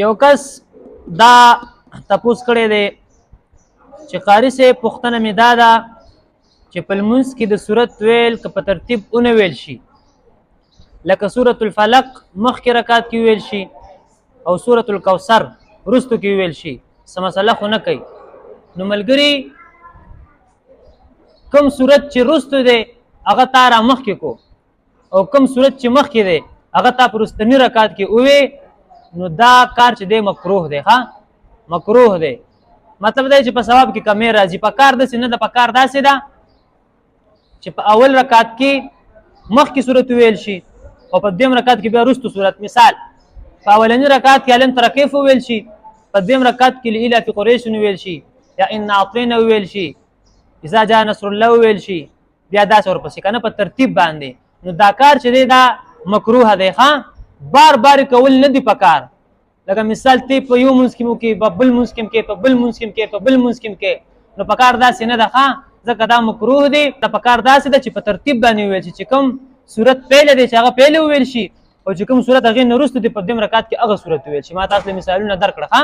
یو کس دا تپوس کړی دی چې قاري صاحب پوښتنه مې دا ده چې په لمونځ کې د صورت ویل که په ترتیب ونه ویل شي، لکه سورة الفلق مخکې رکعت کې ویل شي او سورة الکوثر وروستو کې ویل شي، څه مسله خو نه کوي. نو ملګري کوم صورت چې وروستو دی هغه تا را مخکې کو او کوم صورت چې مخکې دی هغه تا په وروستني رکعت کې ووې، نو دا کار چې دی مکروه دی. ها مکروه دی مطلب دی چې په ثواب کې کمی راځي. په کار داسې نه ده، په کار داسې ده چې په اول رکعت کې مخکې صورت ویل شي او په دویم رکعت کې بیا وروستو صورت. مثال په اولني رکعت کې الم تر کیف ویل شي، په دویم رکعت کې لإلاف قریش ویل شي یا ان اعطینا ویل شي، اذا جاء نصر الله ویل شي، بیا داسې ورپسې کنه په ترتیب باندې. نو دا کار چې دی دا مکروه دی. ها بار بار کول نه دی پکار. لکه مثال تی په یو منځ کې مو کې په بل منځ کې په بل منځ کې په بل منځ کې نو پکار داسې نه ده. ها ځکه دا مکروه دی. دا پکار داسې ده چې په ترتیب باندې ویل شي، چې کوم صورت پیله دی چې هغه پیله ویل شي او چې کوم صورت هغې نه وروسته دی په دویم رکعت کې هغه صورت ویل شي. ما تاسو له مثالونه درکړه. ها